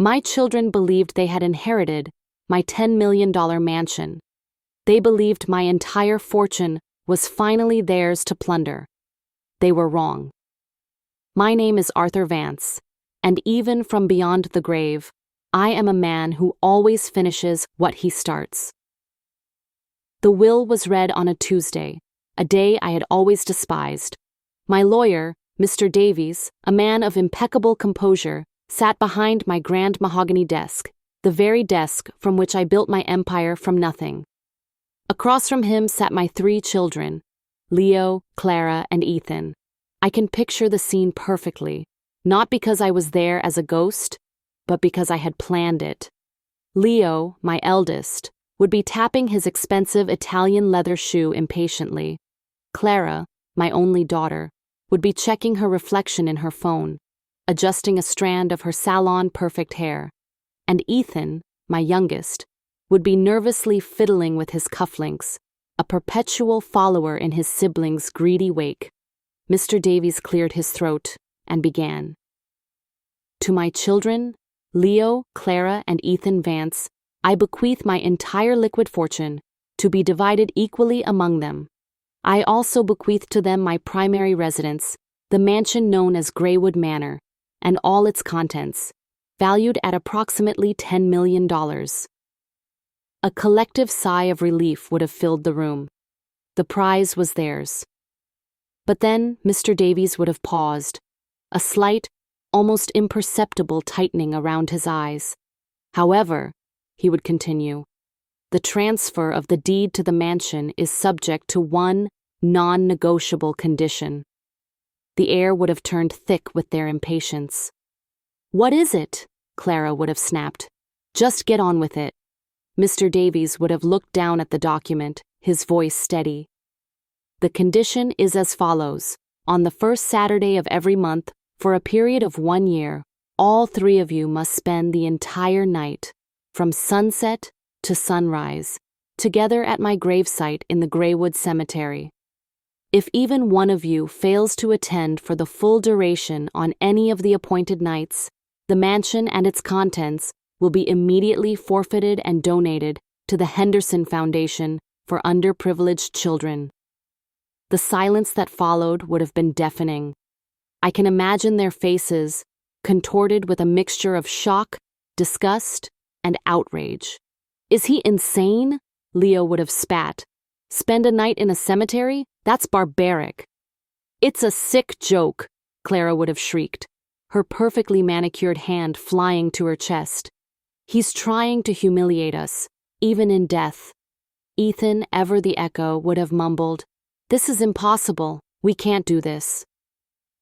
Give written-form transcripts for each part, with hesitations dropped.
My children believed they had inherited my $10 million mansion. They believed my entire fortune was finally theirs to plunder. They were wrong. My name is Arthur Vance, and even from beyond the grave, I am a man who always finishes what he starts. The will was read on a Tuesday, a day I had always despised. My lawyer, Mr. Davies, a man of impeccable composure, sat behind my grand mahogany desk, the very desk from which I built my empire from nothing. Across from him sat my 3 children, Leo, Clara, and Ethan. I can picture the scene perfectly, not because I was there as a ghost, but because I had planned it. Leo, my eldest, would be tapping his expensive Italian leather shoe impatiently. Clara, my only daughter, would be checking her reflection in her phone, adjusting a strand of her salon-perfect hair. And Ethan, my youngest, would be nervously fiddling with his cufflinks, a perpetual follower in his siblings' greedy wake. Mr. Davies cleared his throat and began. To my children, Leo, Clara, and Ethan Vance, I bequeath my entire liquid fortune, to be divided equally among them. I also bequeath to them my primary residence, the mansion known as Greywood Manor, and all its contents, valued at approximately $10 million. A collective sigh of relief would have filled the room. The prize was theirs. But then Mr. Davies would have paused, a slight, almost imperceptible tightening around his eyes. However, he would continue, the transfer of the deed to the mansion is subject to one non-negotiable condition. The air would have turned thick with their impatience. What is it? Clara would have snapped. Just get on with it. Mr. Davies would have looked down at the document, his voice steady. The condition is as follows. On the first Saturday of every month, for a period of 1 year, all 3 of you must spend the entire night, from sunset to sunrise, together at my gravesite in the Greywood Cemetery. If even one of you fails to attend for the full duration on any of the appointed nights, the mansion and its contents will be immediately forfeited and donated to the Henderson Foundation for Underprivileged Children. The silence that followed would have been deafening. I can imagine their faces, contorted with a mixture of shock, disgust, and outrage. Is he insane? Leo would have spat. Spend a night in a cemetery? That's barbaric. It's a sick joke, Clara would have shrieked, her perfectly manicured hand flying to her chest. He's trying to humiliate us, even in death. Ethan, ever the echo, would have mumbled, This is impossible. We can't do this.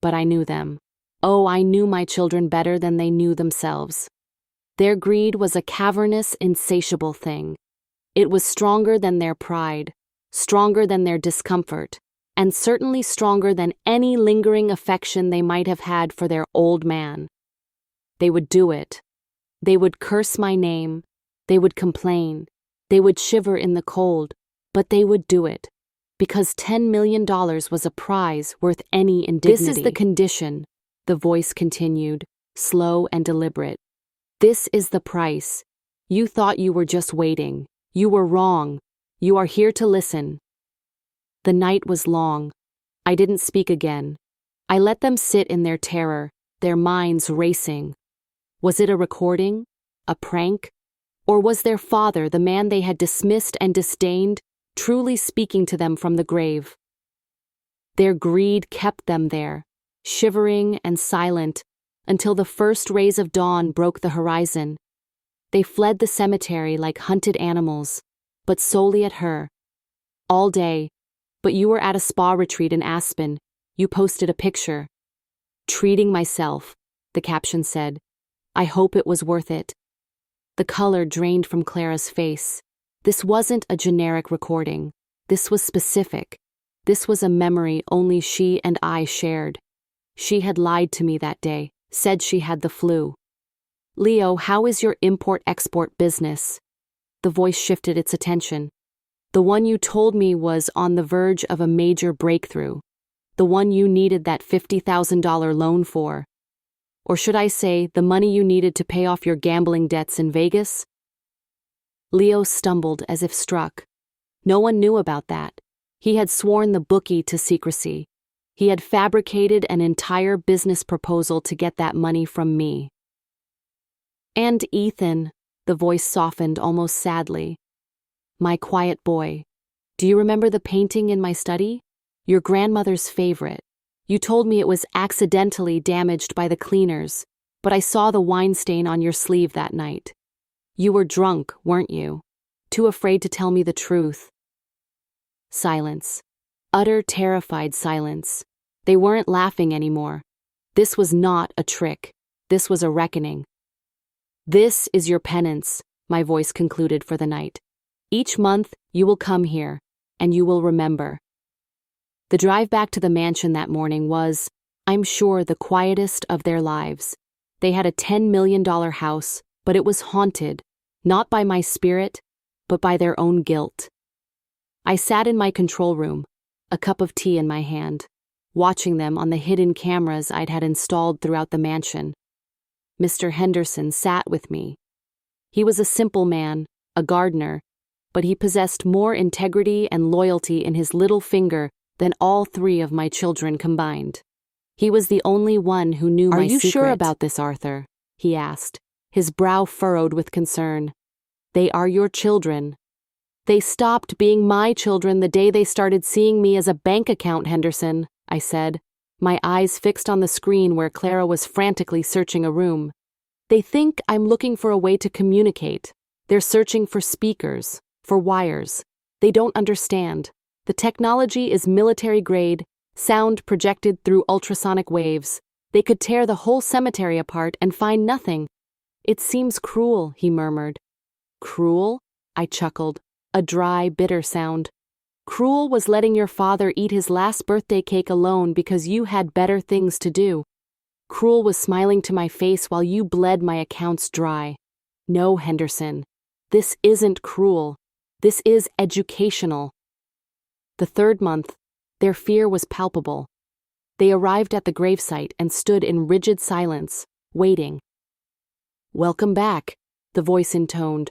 But I knew them. Oh, I knew my children better than they knew themselves. Their greed was a cavernous, insatiable thing. It was stronger than their pride, stronger than their discomfort, and certainly stronger than any lingering affection they might have had for their old man. They would do it. They would curse my name. They would complain. They would shiver in the cold, but they would do it, because $10 million was a prize worth any indignity. This is the condition, the voice continued, slow and deliberate. This is the price. You thought you were just waiting. You were wrong. You are here to listen. The night was long. I didn't speak again. I let them sit in their terror, their minds racing. Was it a recording? A prank? Or was their father, the man they had dismissed and disdained, truly speaking to them from the grave? Their greed kept them there, shivering and silent, until the first rays of dawn broke the horizon. They fled the cemetery like hunted animals, but solely at her. All day, but you were at a spa retreat in Aspen. You posted a picture. Treating myself, the caption said. I hope it was worth it. The color drained from Clara's face. This wasn't a generic recording. This was specific. This was a memory only she and I shared. She had lied to me that day, said she had the flu. Leo, how is your import-export business? The voice shifted its attention. The one you told me was on the verge of a major breakthrough. The one you needed that $50,000 loan for. Or should I say, the money you needed to pay off your gambling debts in Vegas? Leo stumbled as if struck. No one knew about that. He had sworn the bookie to secrecy. He had fabricated an entire business proposal to get that money from me. And Ethan, the voice softened almost sadly. My quiet boy. Do you remember the painting in my study? Your grandmother's favorite. You told me it was accidentally damaged by the cleaners, but I saw the wine stain on your sleeve that night. You were drunk, weren't you? Too afraid to tell me the truth. Silence. Utter terrified silence. They weren't laughing anymore. This was not a trick. This was a reckoning. This is your penance, my voice concluded for the night. Each month, you will come here, and you will remember. The drive back to the mansion that morning was, I'm sure, the quietest of their lives. They had a $10 million house, but it was haunted, not by my spirit, but by their own guilt. I sat in my control room, a cup of tea in my hand, watching them on the hidden cameras I'd had installed throughout the mansion. Mr. Henderson sat with me. He was a simple man, a gardener, but he possessed more integrity and loyalty in his little finger than all three of my children combined. He was the only one who knew my secret. Are you sure about this, Arthur? He asked, his brow furrowed with concern. They are your children. They stopped being my children the day they started seeing me as a bank account, Henderson, I said, my eyes fixed on the screen where Clara was frantically searching a room. They think I'm looking for a way to communicate. They're searching for speakers, for wires. They don't understand. The technology is military grade, sound projected through ultrasonic waves. They could tear the whole cemetery apart and find nothing. It seems cruel, he murmured. Cruel? I chuckled, a dry, bitter sound. Cruel was letting your father eat his last birthday cake alone because you had better things to do. Cruel was smiling to my face while you bled my accounts dry. No, Henderson. This isn't cruel. This is educational. The third month, their fear was palpable. They arrived at the gravesite and stood in rigid silence, waiting. Welcome back, the voice intoned.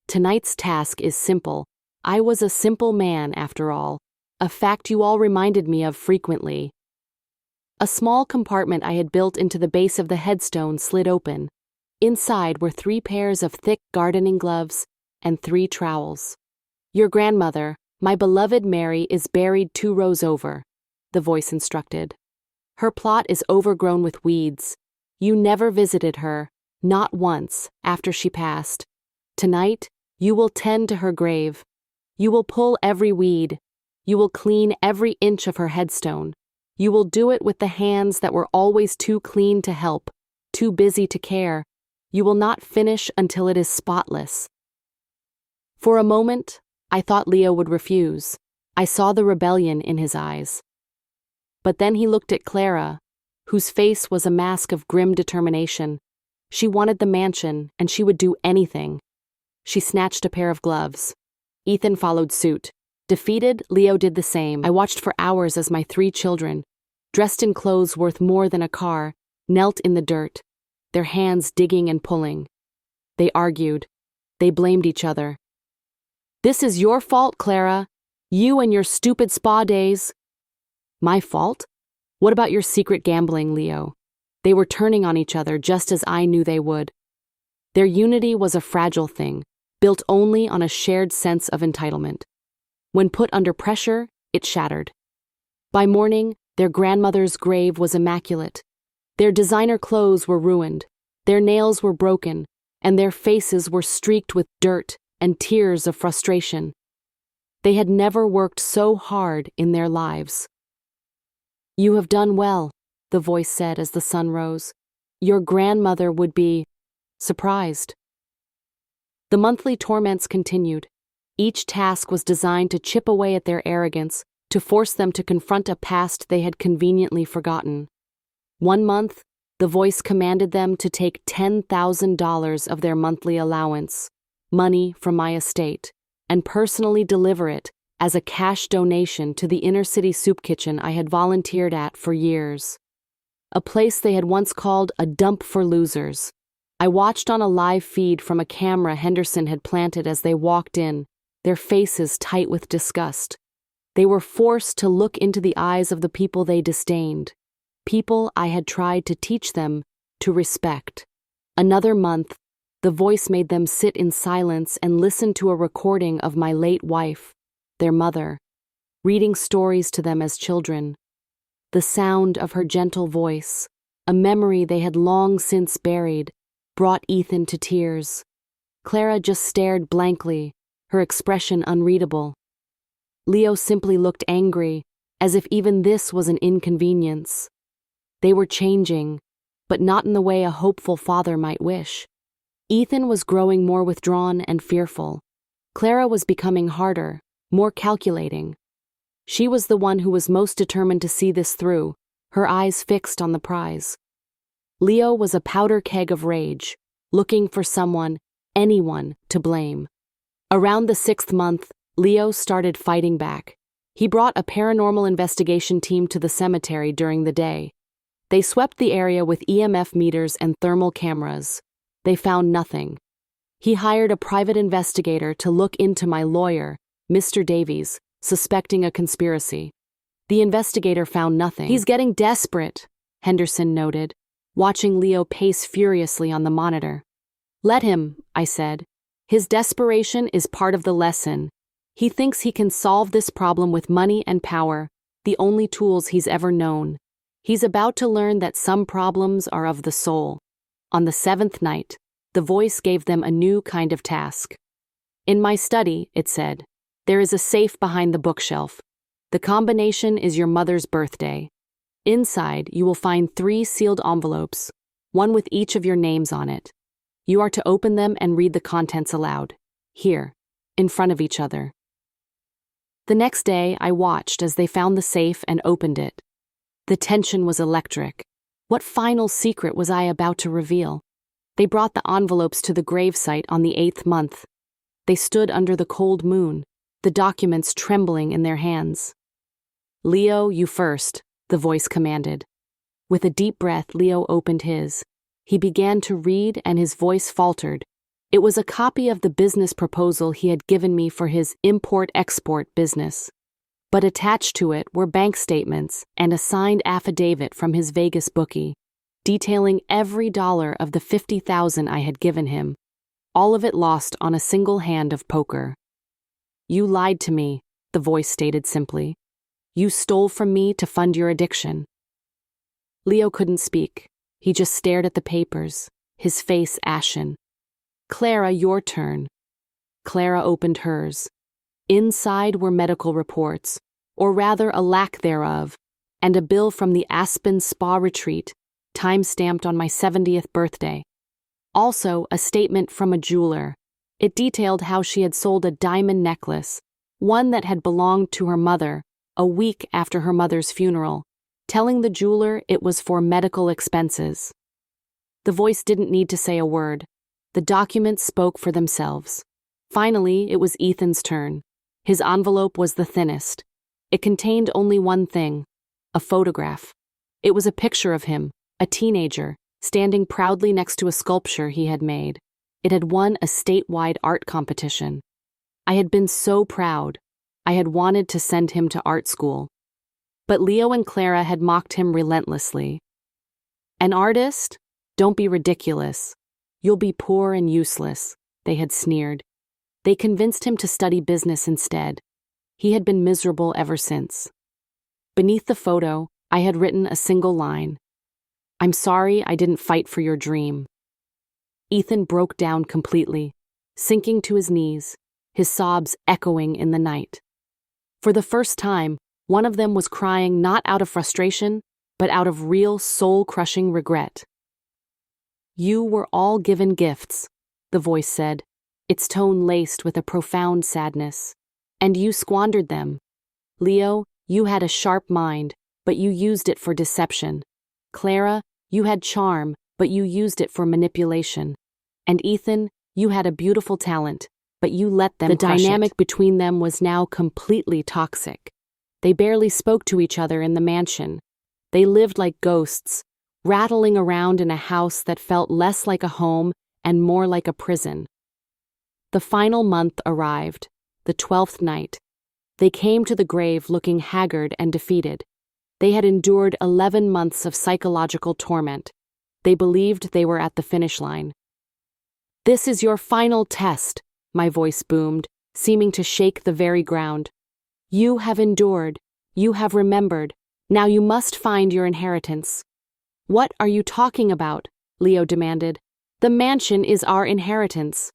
Tonight's task is simple. I was a simple man, after all, a fact you all reminded me of frequently. A small compartment I had built into the base of the headstone slid open. Inside were 3 pairs of thick gardening gloves and 3 trowels. Your grandmother, my beloved Mary, is buried 2 rows over, the voice instructed. Her plot is overgrown with weeds. You never visited her, not once, after she passed. Tonight, you will tend to her grave. You will pull every weed. You will clean every inch of her headstone. You will do it with the hands that were always too clean to help, too busy to care. You will not finish until it is spotless. For a moment, I thought Leo would refuse. I saw the rebellion in his eyes. But then he looked at Clara, whose face was a mask of grim determination. She wanted the mansion, and she would do anything. She snatched a pair of gloves. Ethan followed suit. Defeated, Leo did the same. I watched for hours as my 3 children, dressed in clothes worth more than a car, knelt in the dirt, their hands digging and pulling. They argued. They blamed each other. This is your fault, Clara. You and your stupid spa days. My fault? What about your secret gambling, Leo? They were turning on each other just as I knew they would. Their unity was a fragile thing, built only on a shared sense of entitlement. When put under pressure, it shattered. By morning, their grandmother's grave was immaculate. Their designer clothes were ruined, their nails were broken, and their faces were streaked with dirt and tears of frustration. They had never worked so hard in their lives. You have done well, the voice said as the sun rose. Your grandmother would be surprised. The monthly torments continued. Each task was designed to chip away at their arrogance, to force them to confront a past they had conveniently forgotten. One month, the voice commanded them to take $10,000 of their monthly allowance, money from my estate, and personally deliver it as a cash donation to the inner-city soup kitchen I had volunteered at for years. a place they had once called a dump for losers. I watched on a live feed from a camera Henderson had planted as they walked in, their faces tight with disgust. They were forced to look into the eyes of the people they disdained, people I had tried to teach them to respect. Another month, the voice made them sit in silence and listen to a recording of my late wife, their mother, reading stories to them as children. The sound of her gentle voice, a memory they had long since buried, brought Ethan to tears. Clara just stared blankly, her expression unreadable. Leo simply looked angry, as if even this was an inconvenience. They were changing, but not in the way a hopeful father might wish. Ethan was growing more withdrawn and fearful. Clara was becoming harder, more calculating. She was the one who was most determined to see this through, her eyes fixed on the prize. Leo was a powder keg of rage, looking for someone, anyone, to blame. Around the 6th month, Leo started fighting back. He brought a paranormal investigation team to the cemetery during the day. They swept the area with EMF meters and thermal cameras. They found nothing. He hired a private investigator to look into my lawyer, Mr. Davies, suspecting a conspiracy. The investigator found nothing. "He's getting desperate," Henderson noted, watching Leo pace furiously on the monitor. "Let him," I said. "His desperation is part of the lesson. He thinks he can solve this problem with money and power, the only tools he's ever known. He's about to learn that some problems are of the soul." On the 7th night, the voice gave them a new kind of task. "In my study," it said, "there is a safe behind the bookshelf. The combination is your mother's birthday. Inside, you will find 3 sealed envelopes, one with each of your names on it. You are to open them and read the contents aloud, here, in front of each other." The next day, I watched as they found the safe and opened it. The tension was electric. What final secret was I about to reveal? They brought the envelopes to the gravesite on the 8th month. They stood under the cold moon, the documents trembling in their hands. "Leo, you first," the voice commanded. With a deep breath, Leo opened his. He began to read and his voice faltered. It was a copy of the business proposal he had given me for his import-export business. But attached to it were bank statements and a signed affidavit from his Vegas bookie, detailing every dollar of the $50,000 I had given him, all of it lost on a single hand of poker. "You lied to me," the voice stated simply. "You stole from me to fund your addiction." Leo couldn't speak. He just stared at the papers, his face ashen. "Clara, your turn." Clara opened hers. Inside were medical reports, or rather a lack thereof, and a bill from the Aspen Spa Retreat, time-stamped on my 70th birthday. Also, a statement from a jeweler. It detailed how she had sold a diamond necklace, one that had belonged to her mother, a week after her mother's funeral, telling the jeweler it was for medical expenses. The voice didn't need to say a word. The documents spoke for themselves. Finally, it was Ethan's turn. His envelope was the thinnest. It contained only one thing, a photograph. It was a picture of him, a teenager, standing proudly next to a sculpture he had made. It had won a statewide art competition. I had been so proud. I had wanted to send him to art school. But Leo and Clara had mocked him relentlessly. "An artist? Don't be ridiculous. You'll be poor and useless," they had sneered. They convinced him to study business instead. He had been miserable ever since. Beneath the photo, I had written a single line. "I'm sorry I didn't fight for your dream." Ethan broke down completely, sinking to his knees, his sobs echoing in the night. For the first time, one of them was crying not out of frustration, but out of real soul-crushing regret. "You were all given gifts," the voice said, its tone laced with a profound sadness. "And you squandered them. Leo, you had a sharp mind, but you used it for deception. Clara, you had charm, but you used it for manipulation. And Ethan, you had a beautiful talent, but you let them crush it." The dynamic between them was now completely toxic. They barely spoke to each other in the mansion. They lived like ghosts, rattling around in a house that felt less like a home and more like a prison. The final month arrived, the 12th night. They came to the grave looking haggard and defeated. They had endured 11 months of psychological torment. They believed they were at the finish line. "This is your final test," my voice boomed, seeming to shake the very ground. "You have endured. You have remembered. Now you must find your inheritance." "What are you talking about?" Leo demanded. "The mansion is our inheritance."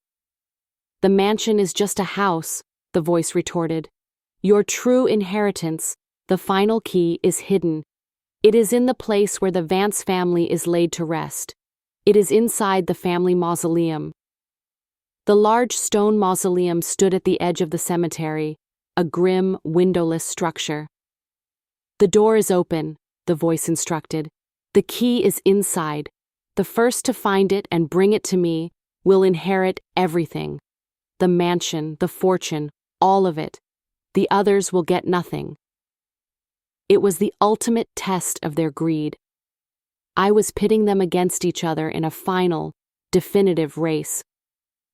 "The mansion is just a house," the voice retorted. "Your true inheritance, the final key, is hidden. It is in the place where the Vance family is laid to rest. It is inside the family mausoleum." The large stone mausoleum stood at the edge of the cemetery, a grim, windowless structure. "The door is open," the voice instructed. "The key is inside. The first to find it and bring it to me will inherit everything. The mansion, the fortune, all of it. The others will get nothing." It was the ultimate test of their greed. I was pitting them against each other in a final, definitive race.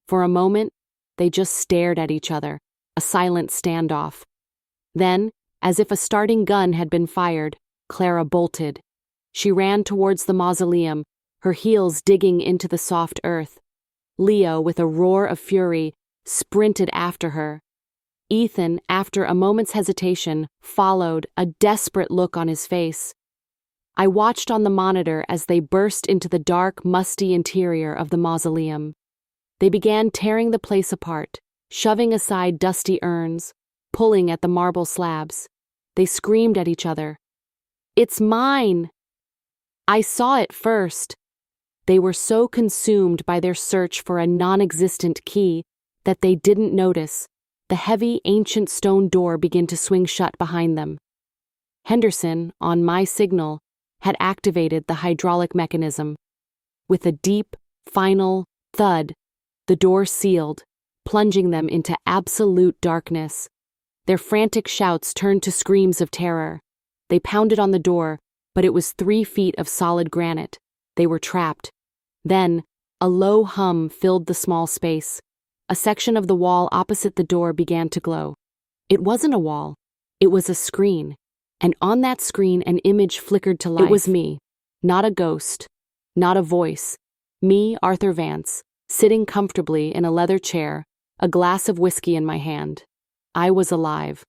For a moment, they just stared at each other, a silent standoff. Then, as if a starting gun had been fired, Clara bolted. She ran towards the mausoleum, her heels digging into the soft earth. Leo, with a roar of fury, sprinted after her. Ethan, after a moment's hesitation, followed, a desperate look on his face. I watched on the monitor as they burst into the dark, musty interior of the mausoleum. They began tearing the place apart, shoving aside dusty urns, pulling at the marble slabs. They screamed at each other. "It's mine! I saw it first!" They were so consumed by their search for a non-existent key that they didn't notice the heavy, ancient stone door begin to swing shut behind them. Henderson, on my signal, had activated the hydraulic mechanism. With a deep, final thud, the door sealed, plunging them into absolute darkness. Their frantic shouts turned to screams of terror. They pounded on the door, but it was 3 feet of solid granite. They were trapped. Then, a low hum filled the small space. A section of the wall opposite the door began to glow. It wasn't a wall. It was a screen. And on that screen an image flickered to life. It was me. Not a ghost. Not a voice. Me, Arthur Vance, sitting comfortably in a leather chair, a glass of whiskey in my hand. I was alive.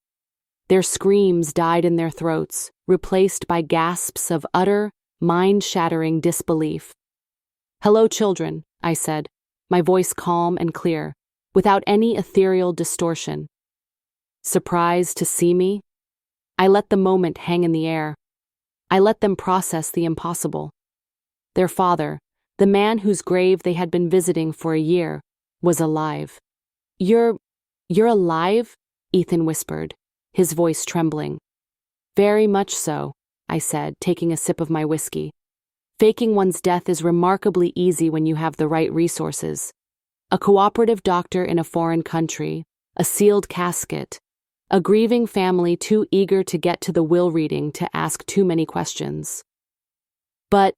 Their screams died in their throats, replaced by gasps of utter, mind-shattering disbelief. "Hello, children," I said, my voice calm and clear, without any ethereal distortion. "Surprised to see me?" I let the moment hang in the air. I let them process the impossible. Their father, the man whose grave they had been visiting for a year, was alive. You're alive?" Ethan whispered, his voice trembling. "Very much so," I said, taking a sip of my whiskey. "Faking one's death is remarkably easy when you have the right resources. A cooperative doctor in a foreign country, a sealed casket, a grieving family too eager to get to the will reading to ask too many questions." "But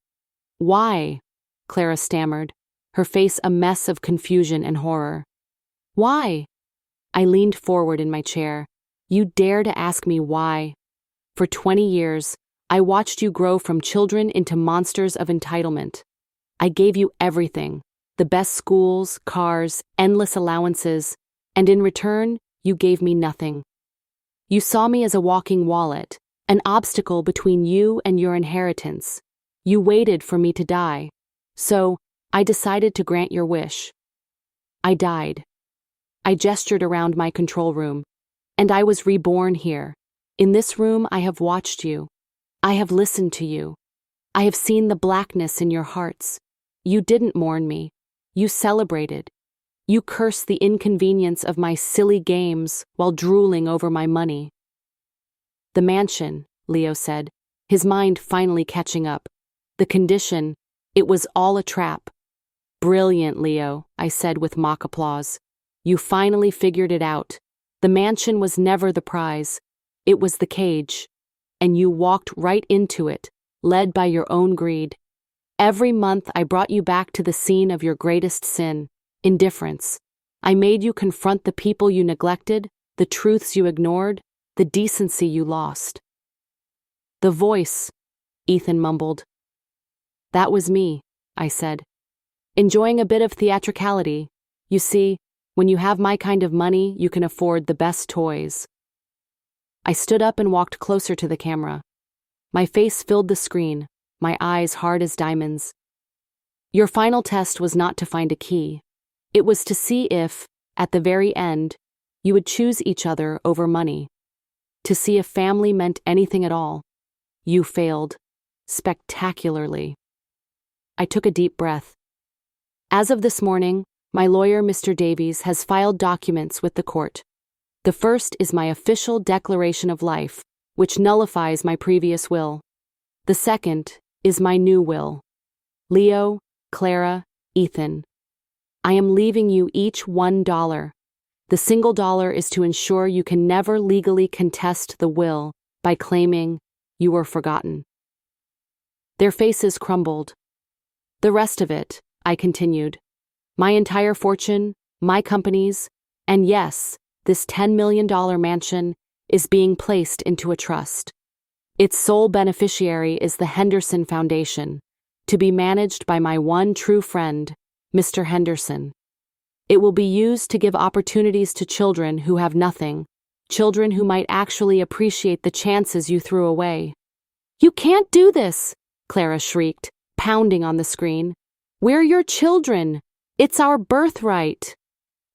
why?" Clara stammered, her face a mess of confusion and horror. "Why?" I leaned forward in my chair. "You dare to ask me why? For 20 years, I watched you grow from children into monsters of entitlement. I gave you everything, the best schools, cars, endless allowances, and in return, you gave me nothing. You saw me as a walking wallet, an obstacle between you and your inheritance. You waited for me to die. So, I decided to grant your wish. I died. I gestured around my control room, and I was reborn here. In this room, I have watched you. I have listened to you. I have seen the blackness in your hearts. You didn't mourn me. You celebrated. You cursed the inconvenience of my silly games while drooling over my money." "The mansion," Leo said, his mind finally catching up. "The condition, it was all a trap." "Brilliant, Leo," I said with mock applause. "You finally figured it out. The mansion was never the prize. It was the cage. And you walked right into it, led by your own greed. Every month I brought you back to the scene of your greatest sin, indifference. I made you confront the people you neglected, the truths you ignored, the decency you lost. The voice, Ethan mumbled. That was me, I said. Enjoying a bit of theatricality. You see, when you have my kind of money, you can afford the best toys. I stood up and walked closer to the camera. My face filled the screen, my eyes hard as diamonds. Your final test was not to find a key. It was to see if, at the very end, you would choose each other over money. To see if family meant anything at all. You failed. Spectacularly. I took a deep breath. As of this morning, my lawyer, Mr. Davies, has filed documents with the court. The first is my official declaration of life, which nullifies my previous will. The second is my new will. Leo, Clara, Ethan. I am leaving you each $1. The single dollar is to ensure you can never legally contest the will by claiming you were forgotten. Their faces crumbled. The rest of it, I continued. My entire fortune, my companies, and yes, this $10 million mansion is being placed into a trust. Its sole beneficiary is the Henderson Foundation, to be managed by my one true friend, Mr. Henderson. It will be used to give opportunities to children who have nothing, children who might actually appreciate the chances you threw away. You can't do this, Clara shrieked, pounding on the screen. We're your children. It's our birthright.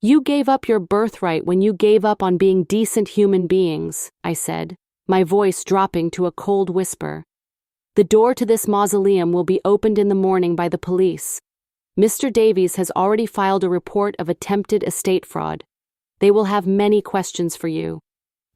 You gave up your birthright when you gave up on being decent human beings, I said, my voice dropping to a cold whisper. The door to this mausoleum will be opened in the morning by the police. Mr. Davies has already filed a report of attempted estate fraud. They will have many questions for you.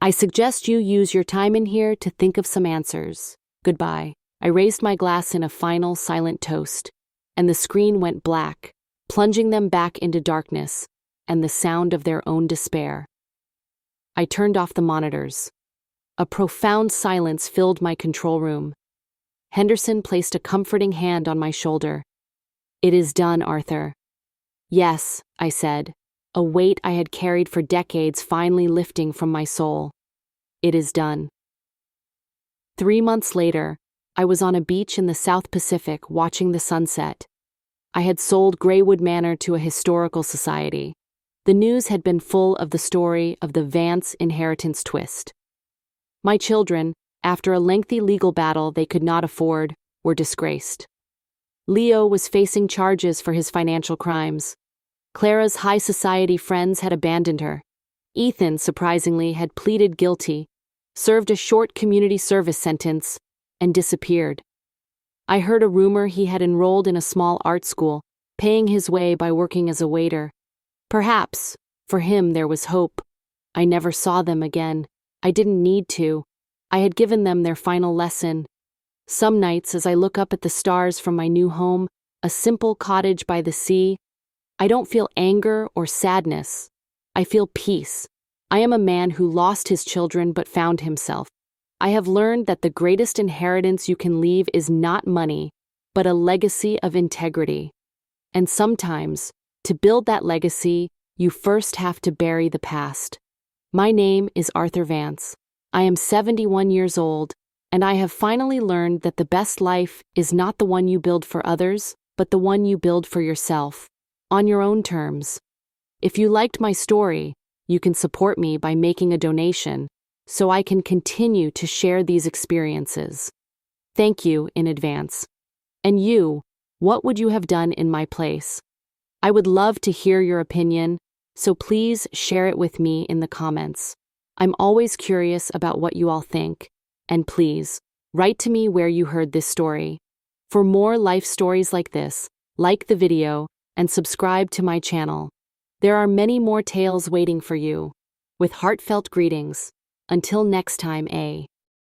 I suggest you use your time in here to think of some answers. Goodbye. I raised my glass in a final silent toast, and the screen went black, plunging them back into darkness and the sound of their own despair. I turned off the monitors. A profound silence filled my control room. Henderson placed a comforting hand on my shoulder. It is done, Arthur. Yes, I said, a weight I had carried for decades finally lifting from my soul. It is done. 3 months later, I was on a beach in the South Pacific watching the sunset. I had sold Greywood Manor to a historical society. The news had been full of the story of the Vance inheritance twist. My children, after a lengthy legal battle they could not afford, were disgraced. Leo was facing charges for his financial crimes. Clara's high society friends had abandoned her. Ethan, surprisingly, had pleaded guilty, served a short community service sentence, and disappeared. I heard a rumor he had enrolled in a small art school, paying his way by working as a waiter. Perhaps, for him there was hope. I never saw them again. I didn't need to. I had given them their final lesson. Some nights, as I look up at the stars from my new home, a simple cottage by the sea, I don't feel anger or sadness. I feel peace. I am a man who lost his children but found himself. I have learned that the greatest inheritance you can leave is not money, but a legacy of integrity. And sometimes, to build that legacy, you first have to bury the past. My name is Arthur Vance. I am 71 years old, and I have finally learned that the best life is not the one you build for others, but the one you build for yourself, on your own terms. If you liked my story, you can support me by making a donation, so I can continue to share these experiences. Thank you in advance. And you, what would you have done in my place? I would love to hear your opinion, so please share it with me in the comments. I'm always curious about what you all think, and please, write to me where you heard this story. For more life stories like this, like the video and subscribe to my channel. There are many more tales waiting for you. With heartfelt greetings. Until next time,